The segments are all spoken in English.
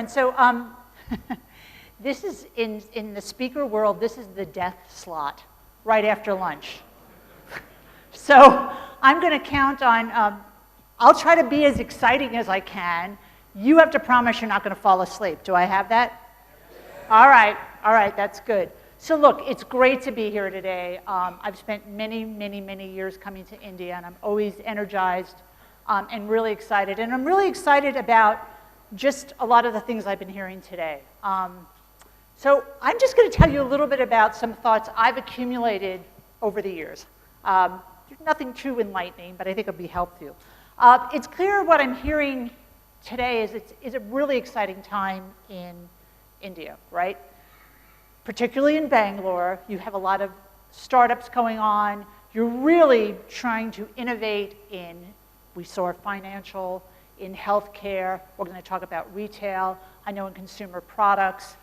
everyone. So this is, in the speaker world, this is the death slot, right after lunch. So I'm going to count on, I'll try to be as exciting as I can. You have to promise you're not going to fall asleep. Do I have that? All right, that's good. So look, it's great to be here today. I've spent many, many, many years coming to India, and I'm always energized and really excited. And I'm really excited about just a lot of the things I've been hearing today. So I'm just going to tell you a little bit about some thoughts I've accumulated over the years. Nothing too enlightening, but I think it'll be helpful. It's clear what I'm hearing today is a really exciting time in India, right? Particularly in Bangalore, you have a lot of startups going on. You're really trying to innovate in, we saw financial, in healthcare. We're going to talk about retail. I know in consumer products.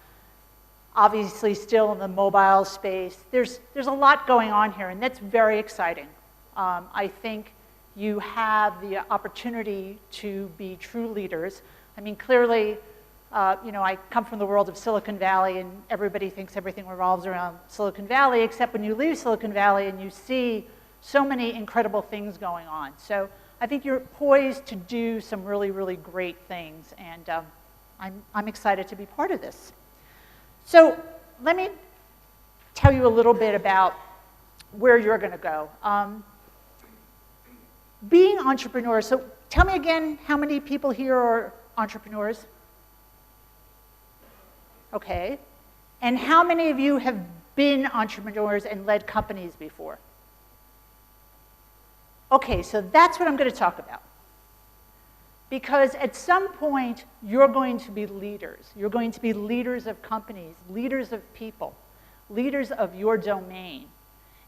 Obviously still in the mobile space. There's a lot going on here, and that's very exciting. I think you have the opportunity to be true leaders. I mean, clearly, I come from the world of Silicon Valley, and everybody thinks everything revolves around Silicon Valley, except when you leave Silicon Valley and you see so many incredible things going on. So I think you're poised to do some really, really great things, and I'm excited to be part of this. So let me tell you a little bit about where you're going to go. Being entrepreneurs, so tell me again how many people here are entrepreneurs? Okay. And how many of you have been entrepreneurs and led companies before? Okay, so that's what I'm going to talk about. Because at some point, you're going to be leaders. You're going to be leaders of companies, leaders of people, leaders of your domain.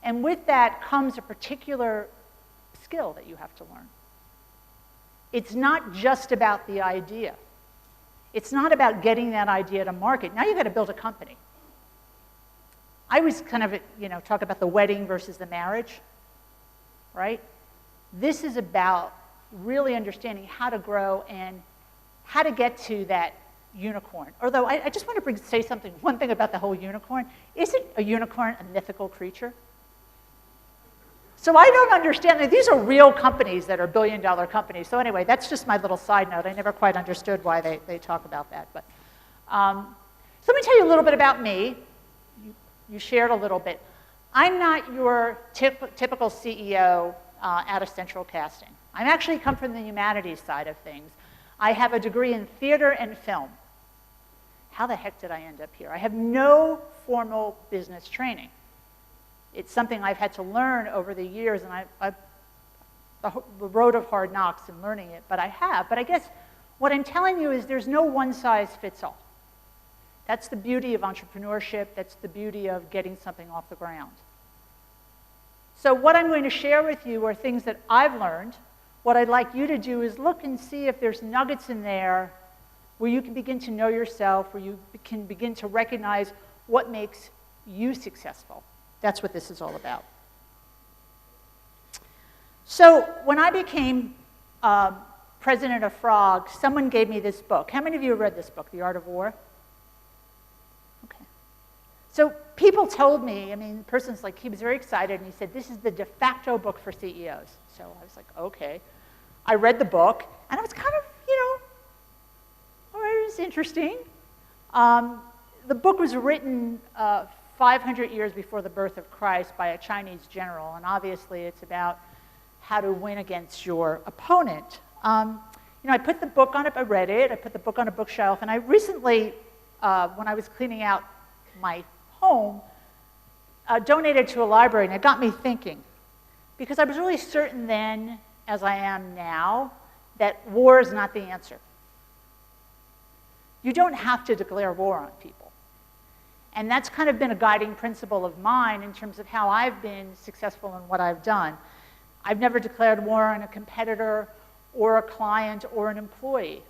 And with that comes a particular skill that you have to learn. It's not just about the idea. It's not about getting that idea to market. Now you've got to build a company. I always kind of, talk about the wedding versus the marriage, right? This is about really understanding how to grow and how to get to that unicorn. Although I just want to say one thing about the whole unicorn. Isn't a unicorn a mythical creature? So I don't understand that these are real companies that are billion-dollar companies. So anyway, that's just my little side note. I never quite understood why they talk about that. But so let me tell you a little bit about me. You shared a little bit. I'm not your typical CEO out of central casting. I actually come from the humanities side of things. I have a degree in theater and film. How the heck did I end up here? I have no formal business training. It's something I've had to learn over the years, and the road of hard knocks and learning it, but I have. But I guess what I'm telling you is there's no one-size-fits-all. That's the beauty of entrepreneurship. That's the beauty of getting something off the ground. So what I'm going to share with you are things that I've learned. What I'd like you to do is look and see if there's nuggets in there where you can begin to know yourself, where you can begin to recognize what makes you successful. That's what this is all about. So when I became president of Frog, someone gave me this book. How many of you have read this book, The Art of War? Okay. So people told me, the person's like, he was very excited, and he said, this is the de facto book for CEOs. So I was like, okay. I read the book, and I was kind of, all right, it was interesting. The book was written 500 years before the birth of Christ by a Chinese general, and obviously it's about how to win against your opponent. I put the book on it, I read it, I put the book on a bookshelf, and I recently, when I was cleaning out my home, donated to a library, and it got me thinking. Because I was really certain then, as I am now, that war is not the answer. You don't have to declare war on people. And that's kind of been a guiding principle of mine in terms of how I've been successful in what I've done. I've never declared war on a competitor or a client or an employee.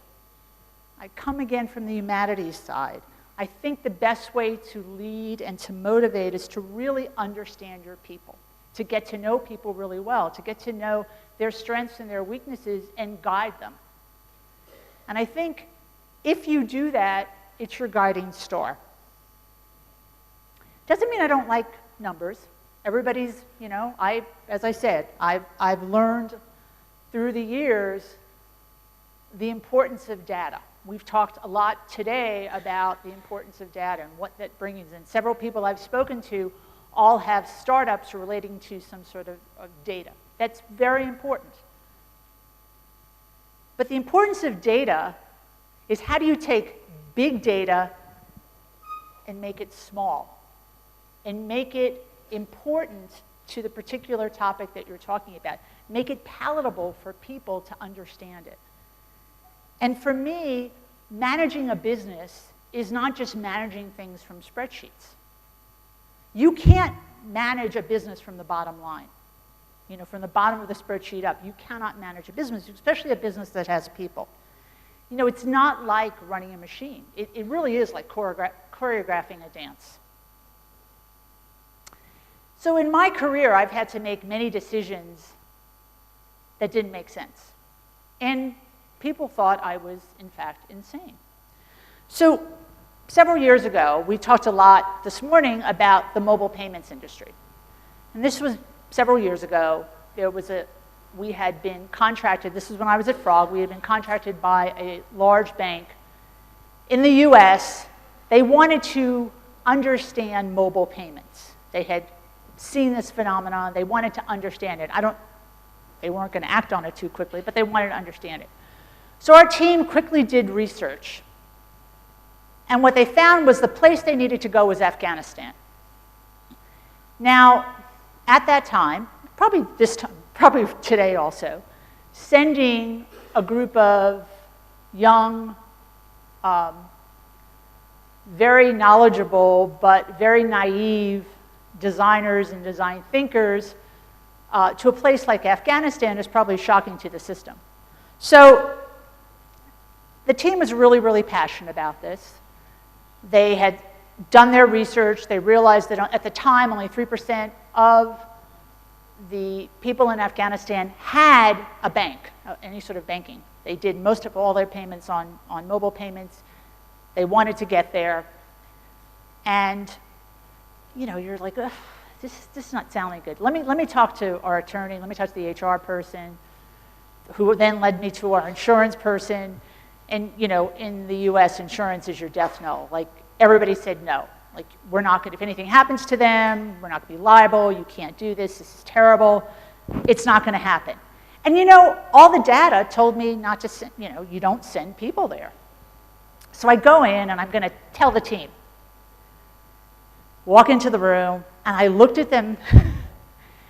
I come again from the humanities side. I think the best way to lead and to motivate is to really understand your people, to get to know people really well, to get to know their strengths and their weaknesses and guide them. And I think If you do that, it's your guiding star. Doesn't mean I don't like numbers. Everybody's, as I said, I've learned through the years the importance of data. We've talked a lot today about the importance of data and what that brings in. Several people I've spoken to all have startups relating to some sort of data. That's very important. But the importance of data is how do you take big data and make it small and make it important to the particular topic that you're talking about. Make it palatable for people to understand it. And for me, managing a business is not just managing things from spreadsheets. You can't manage a business from the bottom line. From the bottom of the spreadsheet up, you cannot manage a business, especially a business that has people. It's not like running a machine. It really is like choreographing a dance. So in my career, I've had to make many decisions that didn't make sense. And people thought I was, in fact, insane. So several years ago, we talked a lot this morning about the mobile payments industry. And this was several years ago. We had been contracted, this is when I was at Frog, we had been contracted by a large bank in the US. They wanted to understand mobile payments. They had seen this phenomenon. They wanted to understand it. They weren't going to act on it too quickly, but they wanted to understand it. So our team quickly did research. And what they found was the place they needed to go was Afghanistan. Now, at that time, probably today also, sending a group of young, very knowledgeable, but very naive designers and design thinkers to a place like Afghanistan is probably shocking to the system. So the team was really, really passionate about this. They had done their research. They realized that at the time, only 3% of the people in Afghanistan had a bank, any sort of banking. They did most of all their payments on mobile payments. They wanted to get there. And you're like, this is not sounding good. Let me talk to our attorney. Let me talk to the HR person, who then led me to our insurance person. And in the U.S., insurance is your death knell. Like everybody said no. Like we're not going. If anything happens to them, we're not going to be liable. You can't do this. This is terrible. It's not going to happen. And all the data told me not to send. You don't send people there. So I go in and I'm going to tell the team. Walk into the room, and I looked at them, and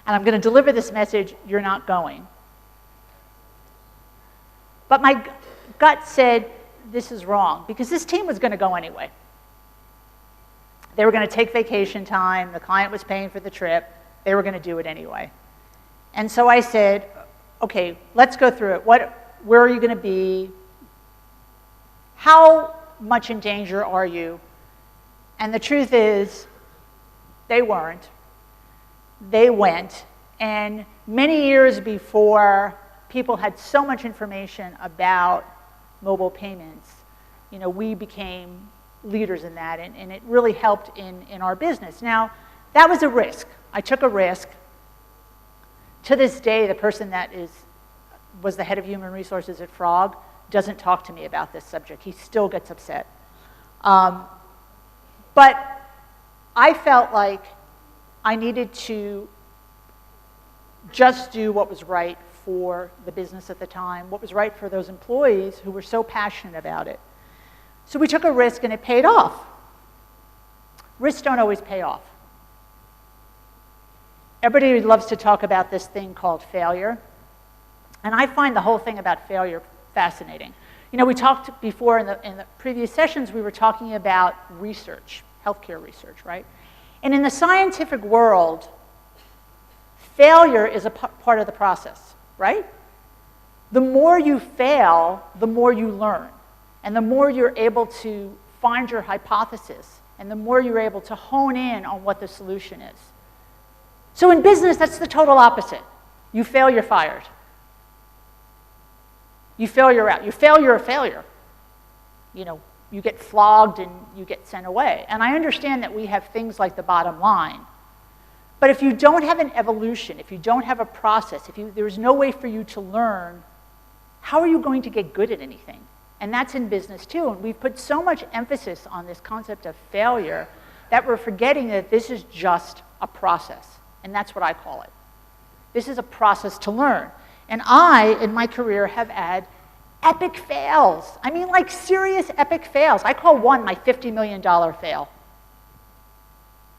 I'm going to deliver this message, you're not going. But my gut said, this is wrong, because this team was going to go anyway. They were going to take vacation time, the client was paying for the trip, they were going to do it anyway. And so I said, okay, let's go through it. Where are you going to be? How much in danger are you? And the truth is, they weren't. They went. And many years before people had so much information about mobile payments, we became leaders in that, and it really helped in our business. Now, that was a risk. I took a risk. To this day, the person that was the head of human resources at Frog doesn't talk to me about this subject. He still gets upset. But I felt like I needed to just do what was right for the business at the time, what was right for those employees who were so passionate about it. So we took a risk and it paid off. Risks don't always pay off. Everybody loves to talk about this thing called failure. And I find the whole thing about failure fascinating. We talked before in the previous sessions, we were talking about research, healthcare research, right? And in the scientific world, failure is a part of the process, right? The more you fail, the more you learn. And the more you're able to find your hypothesis, and the more you're able to hone in on what the solution is. So in business, that's the total opposite. You fail, you're fired. You fail, you're out. You fail, you're a failure. you get flogged and you get sent away. And I understand that we have things like the bottom line. But if you don't have an evolution, if you don't have a process, there's no way for you to learn, how are you going to get good at anything? And that's in business too. And we've put so much emphasis on this concept of failure that we're forgetting that this is just a process. And that's what I call it. This is a process to learn. And I, in my career, have had epic fails. I mean, like serious epic fails. I call one my $50 million fail.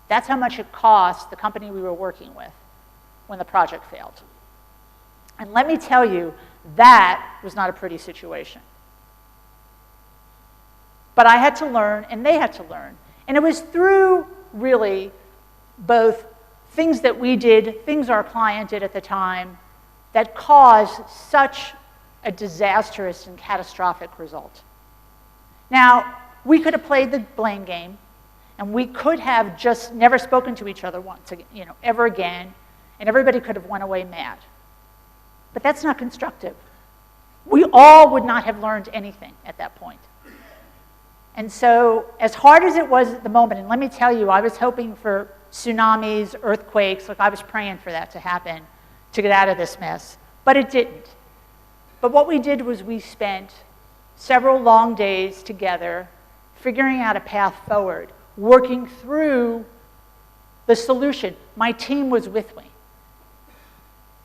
That's how much it cost the company we were working with when the project failed. And let me tell you, that was not a pretty situation. But I had to learn, and they had to learn. And it was through, really, both things that we did, things our client did at the time, that caused such a disastrous and catastrophic result. Now, we could have played the blame game, and we could have just never spoken to each other once, ever again, and everybody could have went away mad. But that's not constructive. We all would not have learned anything at that point. And so, as hard as it was at the moment, and let me tell you, I was hoping for tsunamis, earthquakes, like I was praying for that to happen to get out of this mess, but it didn't. But what we did was we spent several long days together figuring out a path forward, working through the solution. My team was with me.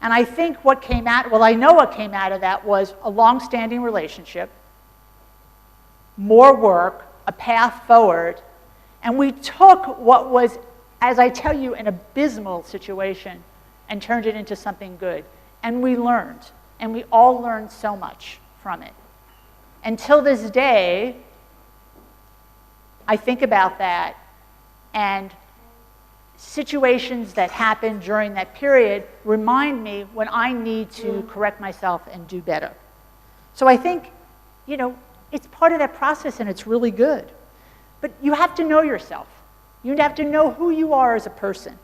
And I think I know what came out of that was a long-standing relationship, more work, a path forward, and we took what was, as I tell you, an abysmal situation and turned it into something good. And we learned, and we all learned so much from it. Until this day, I think about that, and situations that happened during that period remind me when I need to correct myself and do better. So I think, it's part of that process, and it's really good. But you have to know yourself. You have to know who you are as a person.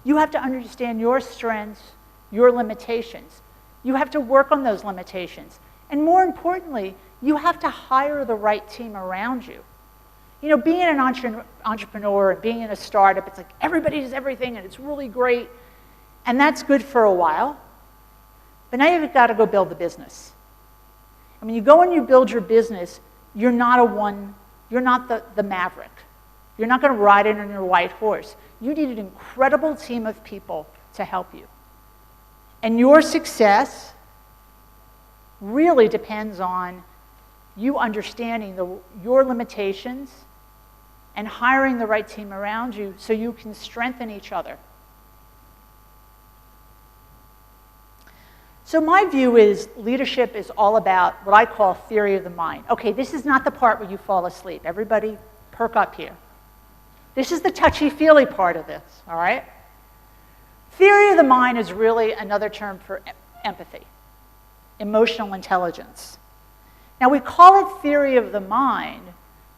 You have to understand your strengths, your limitations. You have to work on those limitations. And more importantly, you have to hire the right team around you. Being an entrepreneur and being in a startup, it's like everybody does everything and it's really great. And that's good for a while. But now you've got to go build the business. And when you go and you build your business, you're not the maverick. You're not going to ride in on your white horse. You need an incredible team of people to help you. And your success really depends on you understanding your limitations and hiring the right team around you so you can strengthen each other. So my view is leadership is all about what I call theory of the mind. Okay, this is not the part where you fall asleep. Everybody perk up here. This is the touchy-feely part of this, all right? Theory of the mind is really another term for empathy, emotional intelligence. Now, we call it theory of the mind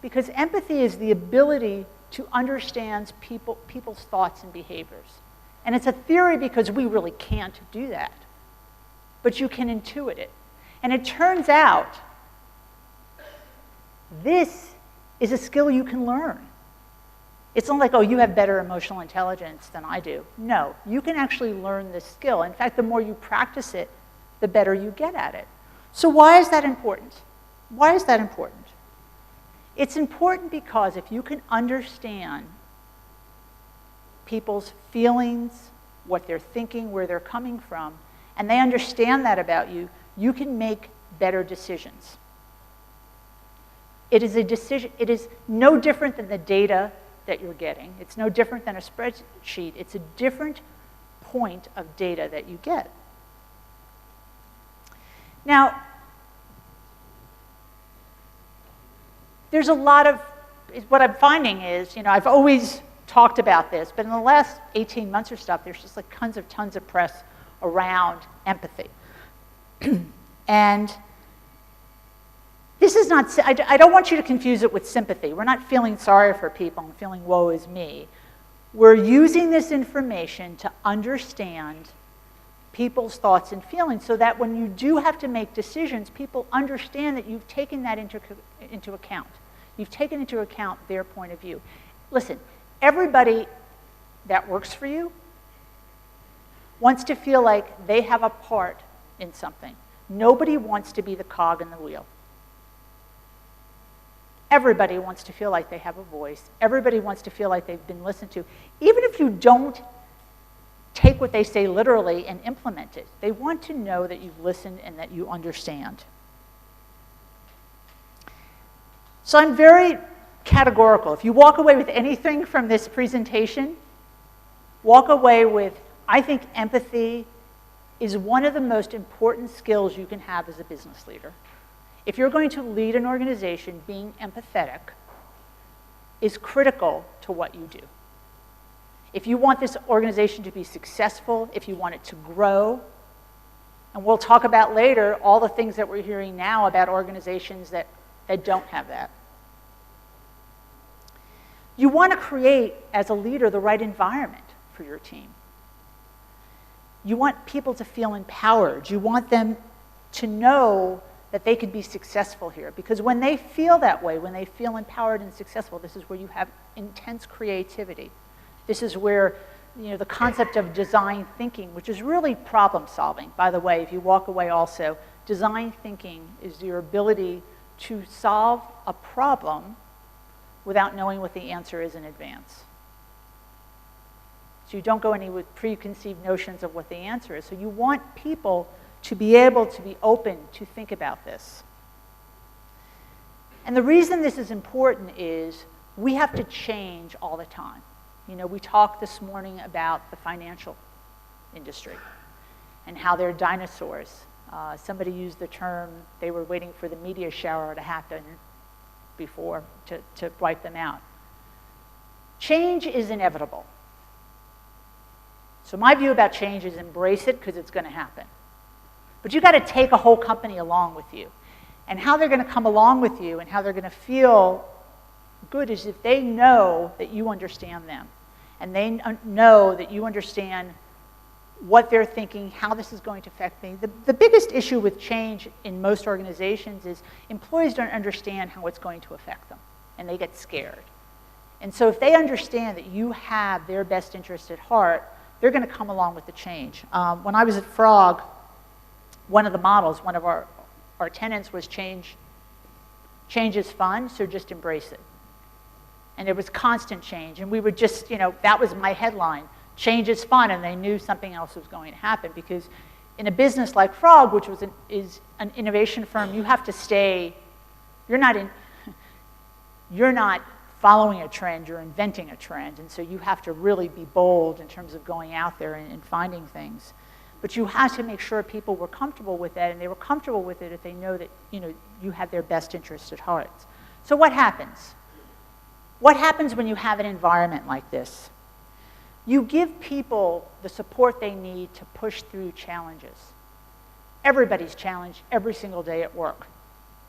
because empathy is the ability to understand people's thoughts and behaviors. And it's a theory because we really can't do that. But you can intuit it. And it turns out this is a skill you can learn. It's not like, oh, you have better emotional intelligence than I do. No, you can actually learn this skill. In fact, the more you practice it, the better you get at it. So why is that important? Why is that important? It's important because if you can understand people's feelings, what they're thinking, where they're coming from, and they understand that about you, you can make better decisions. It is no different than the data that you're getting. It's no different than a spreadsheet. It's a different point of data that you get. Now, there's a lot of, what I'm finding is, I've always talked about this, but in the last 18 months or stuff, there's just like tons of press around empathy. And this is not, I don't want you to confuse it with sympathy. We're not feeling sorry for people and feeling woe is me. We're using this information to understand people's thoughts and feelings so that when you do have to make decisions, people understand that you've taken that into account. You've taken into account their point of view. Listen, everybody that works for you wants to feel like they have a part in something. Nobody wants to be the cog in the wheel. Everybody wants to feel like they have a voice. Everybody wants to feel like they've been listened to. Even if you don't take what they say literally and implement it, they want to know that you've listened and that you understand. So I'm very categorical. If you walk away with anything from this presentation, walk away with, I think empathy is one of the most important skills you can have as a business leader. If you're going to lead an organization, being empathetic is critical to what you do. If you want this organization to be successful, if you want it to grow, and we'll talk about later all the things that we're hearing now about organizations that don't have that. You want to create, as a leader, the right environment for your team. You want people to feel empowered. You want them to know that they could be successful here. Because when they feel that way, when they feel empowered and successful, this is where you have intense creativity. This is where, the concept of design thinking, which is really problem solving. By the way, if you walk away also, design thinking is your ability to solve a problem without knowing what the answer is in advance. So you don't go any with preconceived notions of what the answer is. So you want people to be able to be open to think about this. And the reason this is important is we have to change all the time. We talked this morning about the financial industry and how they're dinosaurs. Somebody used the term, they were waiting for the meteor shower to happen before to wipe them out. Change is inevitable. So my view about change is embrace it because it's going to happen. But you've got to take a whole company along with you. And how they're going to come along with you and how they're going to feel good is if they know that you understand them. And they know that you understand what they're thinking, how this is going to affect things. The biggest issue with change in most organizations is employees don't understand how it's going to affect them. And they get scared. And so if they understand that you have their best interest at heart, they're going to come along with the change. When I was at Frog, one of the models, one of our tenets was change. Change is fun, so just embrace it. And there was constant change. And we would just, that was my headline. Change is fun, and they knew something else was going to happen. Because in a business like Frog, which is an innovation firm, you have to stay, you're not following a trend, you're inventing a trend. And so you have to really be bold in terms of going out there and finding things. But you have to make sure people were comfortable with that, and they were comfortable with it if they know that you have their best interest at heart. So what happens? What happens when you have an environment like this? You give people the support they need to push through challenges. Everybody's challenged every single day at work.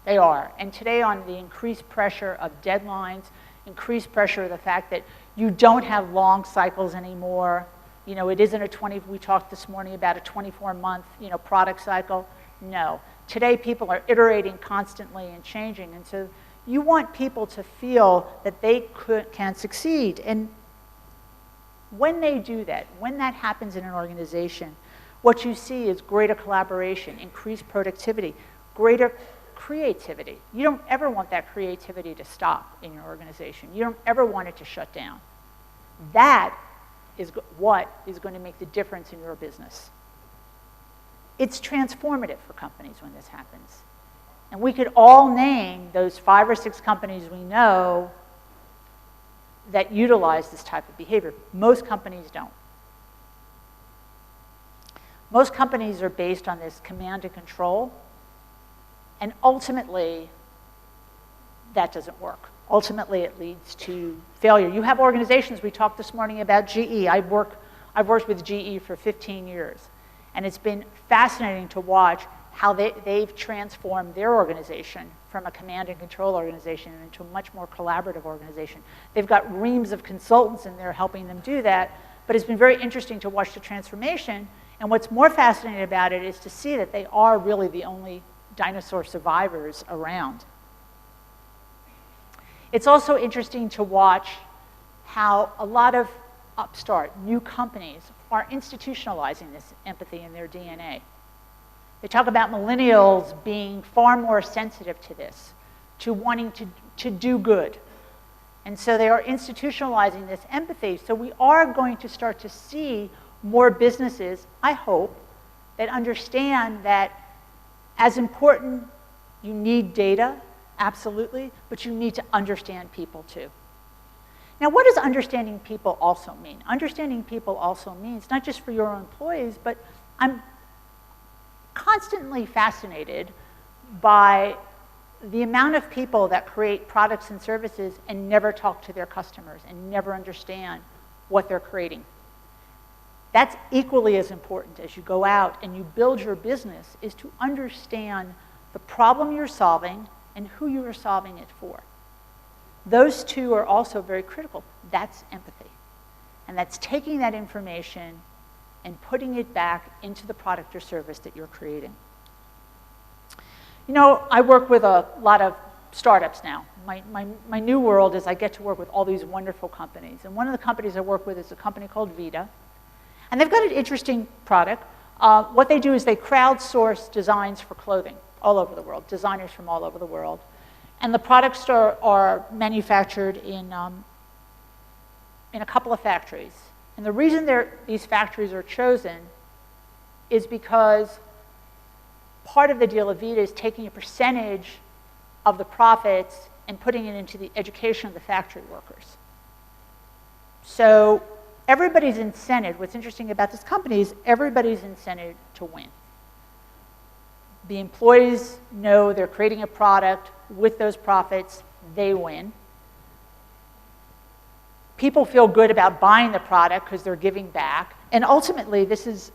They are. And today, on the increased pressure of deadlines, increased pressure of the fact that you don't have long cycles anymore. It isn't we talked this morning about a 24-month, product cycle. No. Today, people are iterating constantly and changing. And so you want people to feel that they can succeed. And when they do that, when that happens in an organization, what you see is greater collaboration, increased productivity, greater creativity. You don't ever want that creativity to stop in your organization. You don't ever want it to shut down. That is what is going to make the difference in your business. It's transformative for companies when this happens. And we could all name those 5 or 6 companies we know that utilize this type of behavior. Most companies don't. Most companies are based on this command and control, and ultimately, that doesn't work. Ultimately, it leads to failure. You have organizations, we talked this morning about GE. I've worked with GE for 15 years, and it's been fascinating to watch how they've transformed their organization from a command and control organization into a much more collaborative organization. They've got reams of consultants in there helping them do that, but it's been very interesting to watch the transformation, And what's more fascinating about it is to see that they are really the only dinosaur survivors around. It's also interesting to watch how a lot of upstart, new companies are institutionalizing this empathy in their DNA. They talk about millennials being far more sensitive to this, to wanting to do good. And so they are institutionalizing this empathy. So we are going to start to see more businesses, I hope, that understand that as important, you need data, absolutely, but you need to understand people too. Now, what does understanding people also mean? Understanding people also means not just for your employees, but I'm constantly fascinated by the amount of people that create products and services and never talk to their customers and never understand what they're creating. That's equally as important as you go out and you build your business, is to understand the problem you're solving and who you are solving it for. Those two are also very critical. That's empathy. And that's taking that information and putting it back into the product or service that you're creating. You know, I work with a lot of startups now. My new world is I get to work with all these wonderful companies. And one of the companies I work with is a company called Vita. And they've got an interesting product. What they do is they crowdsource designs for clothing all over the world, designers from all over the world. And the products are manufactured in a couple of factories. And the reason these factories are chosen is because part of the deal of Vita is taking a percentage of the profits and putting it into the education of the factory workers. So everybody's incented. What's interesting about this company is everybody's incented to win. The employees know they're creating a product with those profits, they win. People feel good about buying the product because they're giving back. And ultimately, this is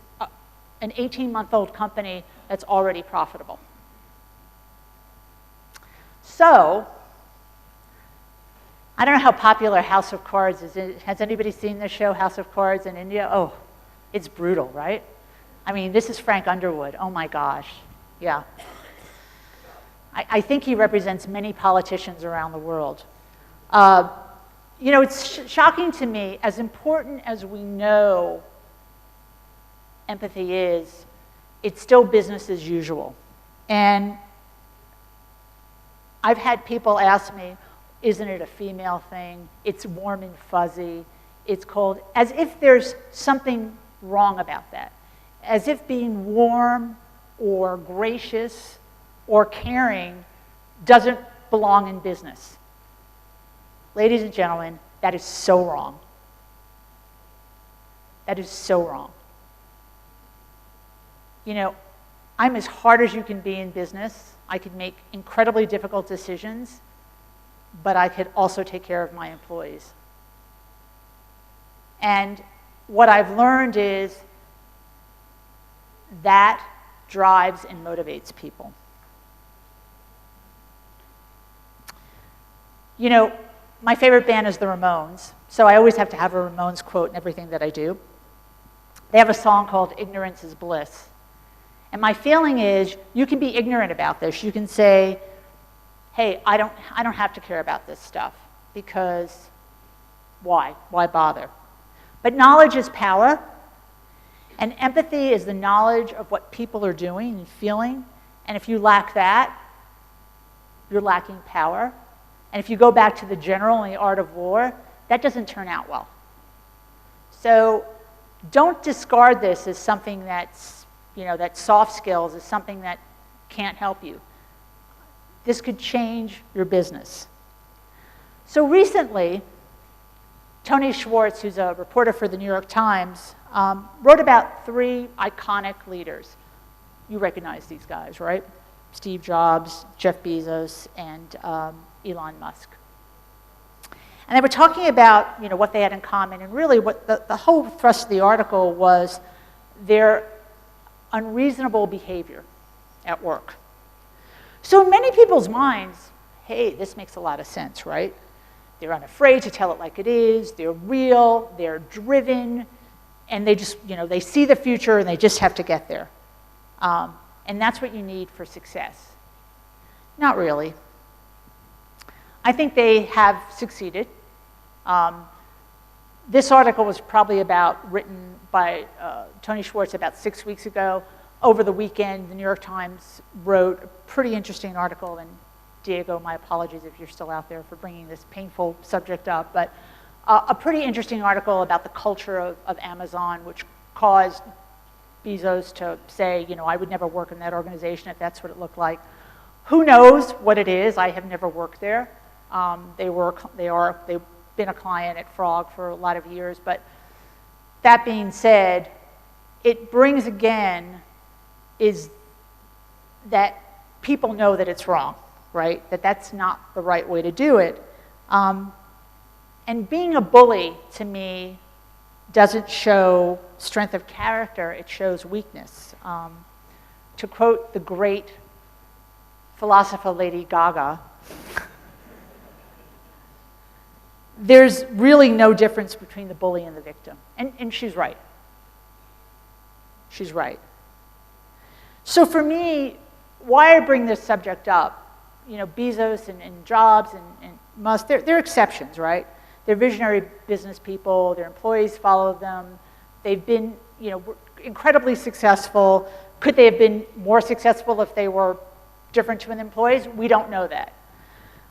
an 18-month-old company that's already profitable. So, I don't know how popular House of Cards is. Has anybody seen the show House of Cards in India? Oh, it's brutal, right? I mean, this is Frank Underwood. Oh my gosh. Yeah. I think he represents many politicians around the world. You know, it's shocking to me, as important as we know empathy is, it's still business as usual. And I've had people ask me, isn't it a female thing? It's warm and fuzzy. It's cold. As if there's something wrong about that. As if being warm or gracious or caring doesn't belong in business. Ladies and gentlemen, that is so wrong. That is so wrong. You know, I'm as hard as you can be in business. I could make incredibly difficult decisions, but I could also take care of my employees. And what I've learned is that drives and motivates people. You know, my favorite band is the Ramones, so I always have to have a Ramones quote in everything that I do. They have a song called Ignorance is Bliss. And my feeling is you can be ignorant about this. You can say, hey, I don't have to care about this stuff because why? Why bother? But knowledge is power, and empathy is the knowledge of what people are doing and feeling. And if you lack that, you're lacking power. And if you go back to the general and the art of war, that doesn't turn out well. So don't discard this as something that's, you know, that soft skills is something that can't help you. This could change your business. So recently, Tony Schwartz, who's a reporter for the New York Times, wrote about 3 iconic leaders. You recognize these guys, right? Steve Jobs, Jeff Bezos, and Elon Musk. And they were talking about, you know, what they had in common, and really what the whole thrust of the article was their unreasonable behavior at work. So in many people's minds, hey, this makes a lot of sense, right? They're unafraid to tell it like it is, they're real, they're driven, and they just, they see the future and they just have to get there. And that's what you need for success. Not really. I think they have succeeded. This article was probably written by Tony Schwartz about 6 weeks ago. Over the weekend, the New York Times wrote a pretty interesting article, and Diego, my apologies if you're still out there for bringing this painful subject up, but a pretty interesting article about the culture of Amazon, which caused Bezos to say, I would never work in that organization if that's what it looked like. Who knows what it is? I have never worked there. They've been a client at Frog for a lot of years, but that being said, it brings again is that people know that it's wrong, right? That's not the right way to do it. And being a bully, to me, doesn't show strength of character, it shows weakness. To quote the great philosopher Lady Gaga, there's really no difference between the bully and the victim. And she's right. She's right. So for me, why I bring this subject up, Bezos and Jobs and Musk, they're exceptions, right? They're visionary business people. Their employees follow them. They've been, incredibly successful. Could they have been more successful if they were different to employees? We don't know that.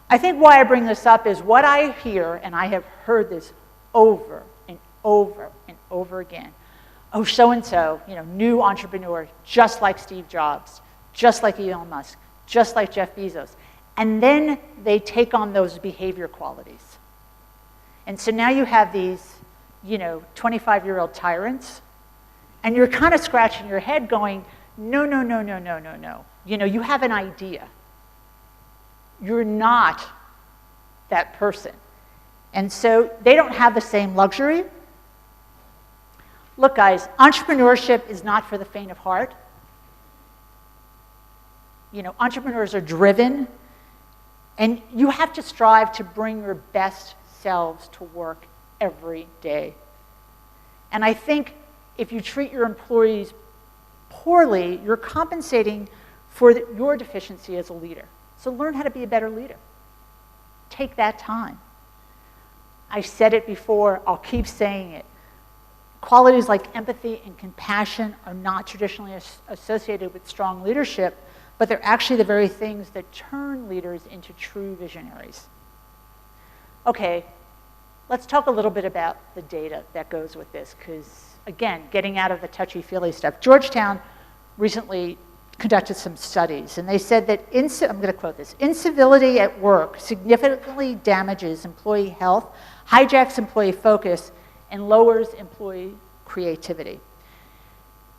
I think why I bring this up is what I hear, and I have heard this over and over and over again. Oh, so-and-so, new entrepreneur, just like Steve Jobs, just like Elon Musk, just like Jeff Bezos. And then they take on those behavior qualities. And so now you have these, 25-year-old tyrants, and you're kind of scratching your head going, no. You have an idea. You're not that person. And so they don't have the same luxury. Look, guys, entrepreneurship is not for the faint of heart. Entrepreneurs are driven, and you have to strive to bring your best selves to work every day. And I think if you treat your employees poorly, you're compensating for your deficiency as a leader. So learn how to be a better leader. Take that time. I said it before, I'll keep saying it. Qualities like empathy and compassion are not traditionally associated with strong leadership, but they're actually the very things that turn leaders into true visionaries. Okay, let's talk a little bit about the data that goes with this, because, again, getting out of the touchy-feely stuff. Georgetown recently conducted some studies, and they said that, I'm going to quote this, incivility at work significantly damages employee health, hijacks employee focus, and lowers employee creativity.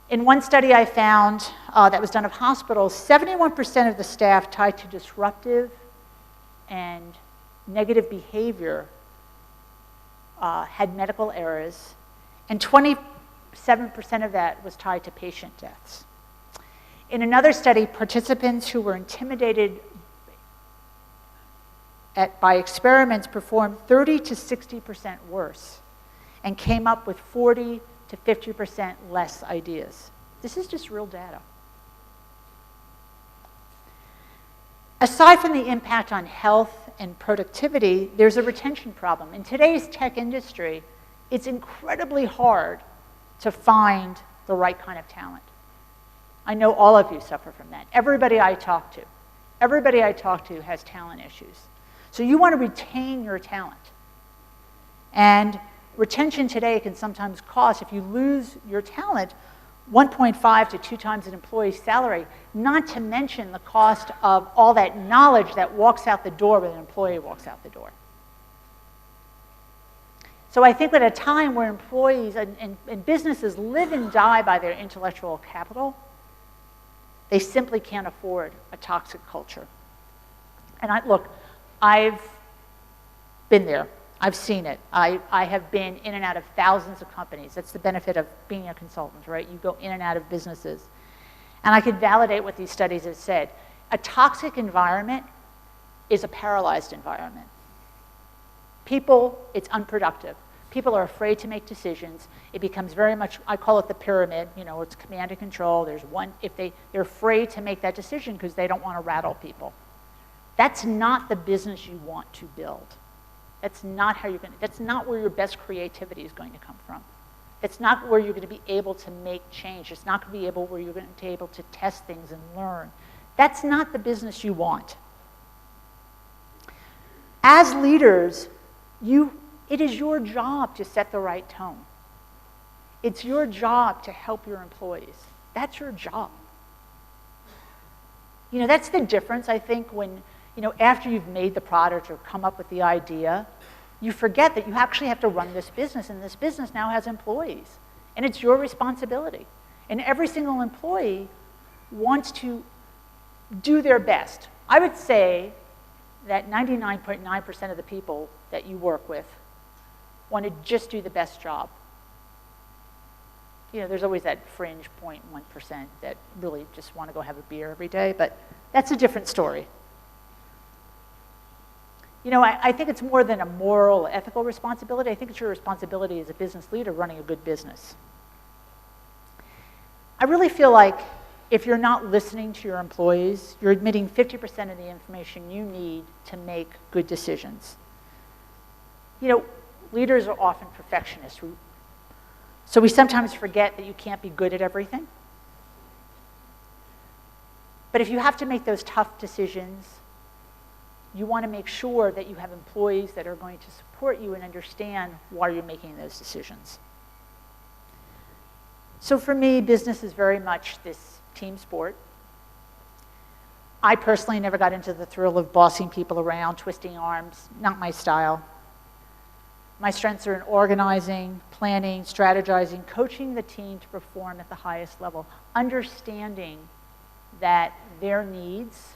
In one study I found that was done of hospitals, 71% of the staff tied to disruptive and negative behavior had medical errors, and 27% of that was tied to patient deaths. In another study, participants who were intimidated by experiments performed 30 to 60% worse and came up with 40 to 50% less ideas. This is just real data. Aside from the impact on health and productivity, there's a retention problem. In today's tech industry, it's incredibly hard to find the right kind of talent. I know all of you suffer from that. Everybody I talk to has talent issues. So you want to retain your talent. And retention today can sometimes cost, if you lose your talent, 1.5 to 2 times an employee's salary, not to mention the cost of all that knowledge that walks out the door when an employee walks out the door. So I think at a time where employees and businesses live and die by their intellectual capital, they simply can't afford a toxic culture. And I've been there. I've seen it. I have been in and out of thousands of companies. That's the benefit of being a consultant, right? You go in and out of businesses. And I could validate what these studies have said. A toxic environment is a paralyzed environment. It's unproductive. People are afraid to make decisions. It becomes very much, I call it the pyramid, it's command and control. There's one, they're afraid to make that decision because they don't want to rattle people. That's not the business you want to build. That's not how that's not where your best creativity is going to come from. It's not where you're going to be able to make change. It's not going to be where you're going to be able to test things and learn. That's not the business you want. As leaders, it is your job to set the right tone. It's your job to help your employees. That's your job. That's the difference, I think, when, after you've made the product or come up with the idea, you forget that you actually have to run this business, and this business now has employees, and it's your responsibility. And every single employee wants to do their best. I would say that 99.9% of the people that you work with want to just do the best job. There's always that fringe 0.1% that really just want to go have a beer every day, but that's a different story. I think it's more than a moral, ethical responsibility. I think it's your responsibility as a business leader running a good business. I really feel like if you're not listening to your employees, you're admitting 50% of the information you need to make good decisions. Leaders are often perfectionists. So we sometimes forget that you can't be good at everything. But if you have to make those tough decisions, you want to make sure that you have employees that are going to support you and understand why you're making those decisions. So for me, business is very much this team sport. I personally never got into the thrill of bossing people around, twisting arms, not my style. My strengths are in organizing, planning, strategizing, coaching the team to perform at the highest level, understanding that their needs,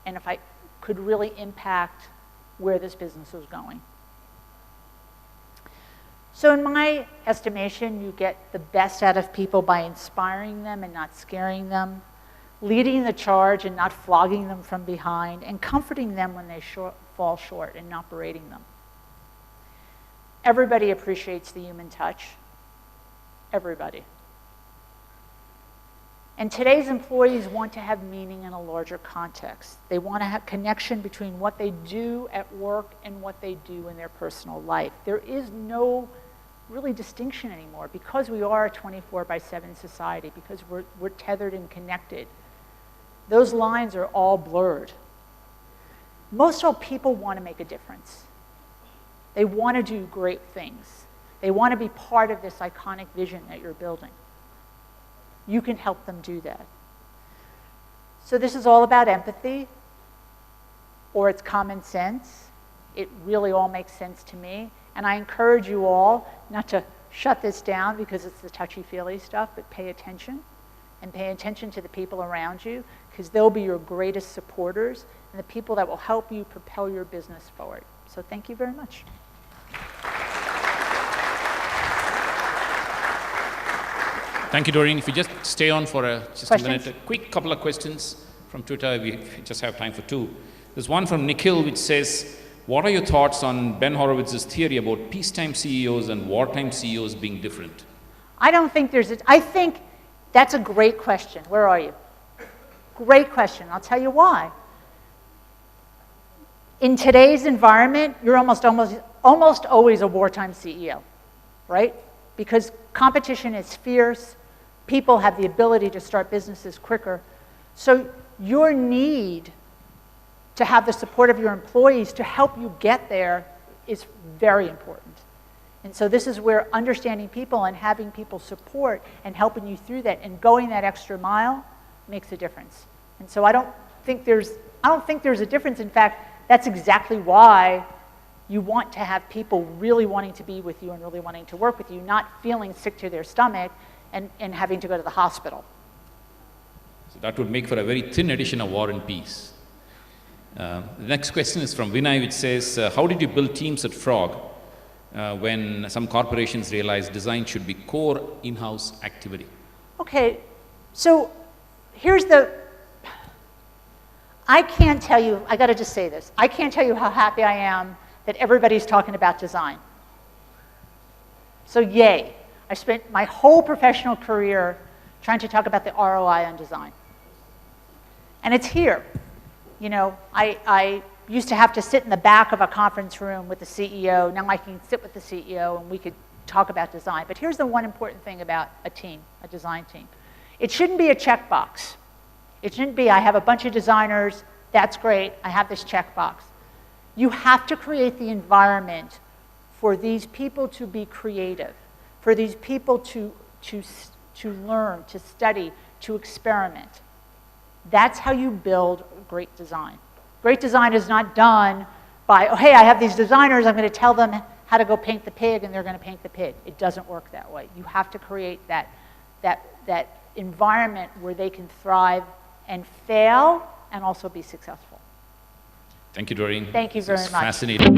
and if I could really impact where this business was going. So in my estimation, you get the best out of people by inspiring them and not scaring them, leading the charge and not flogging them from behind, and comforting them when they fall short and not berating them. Everybody appreciates the human touch. Everybody. And today's employees want to have meaning in a larger context. They want to have connection between what they do at work and what they do in their personal life. There is no really distinction anymore because we are a 24/7 society, because we're tethered and connected. Those lines are all blurred. Most all people want to make a difference. They want to do great things. They want to be part of this iconic vision that you're building. You can help them do that. So this is all about empathy, or it's common sense. It really all makes sense to me. And I encourage you all not to shut this down because it's the touchy-feely stuff, but pay attention. And pay attention to the people around you, because they'll be your greatest supporters and the people that will help you propel your business forward. So thank you very much. Thank you, Doreen. If you just stay on for just Questions? a minute, a quick couple of questions from Twitter. We just have time for two. There's one from Nikhil which says, what are your thoughts on Ben Horowitz's theory about peacetime CEOs and wartime CEOs being different? I don't think I think that's a great question. Where are you? Great question. I'll tell you why. In today's environment, you're almost always a wartime CEO, right? Because competition is fierce. People have the ability to start businesses quicker. So your need to have the support of your employees to help you get there is very important. And so this is where understanding people and having people support and helping you through that and going that extra mile makes a difference. And so I don't think there's a difference. In fact, that's exactly why you want to have people really wanting to be with you and really wanting to work with you, not feeling sick to their stomach and having to go to the hospital. So that would make for a very thin edition of War and Peace. The next question is from Vinay, which says, how did you build teams at Frog when some corporations realize design should be core in-house activity? Okay, so I can't tell you, I gotta just say this, I can't tell you how happy I am that everybody's talking about design. So yay. I spent my whole professional career trying to talk about the ROI on design. And it's here. You know, I used to have to sit in the back of a conference room with the CEO. Now I can sit with the CEO and we could talk about design. But here's the one important thing about a team, a design team. It shouldn't be a checkbox. It shouldn't be, I have a bunch of designers, that's great, I have this checkbox. You have to create the environment for these people to be creative, for these people to learn, to study, to experiment. That's how you build great design. Great design is not done by, oh, hey, I have these designers, I'm going to tell them how to go paint the pig, and they're going to paint the pig. It doesn't work that way. You have to create that environment where they can thrive and fail and also be successful. Thank you, Doreen. Thank you very much. Fascinating.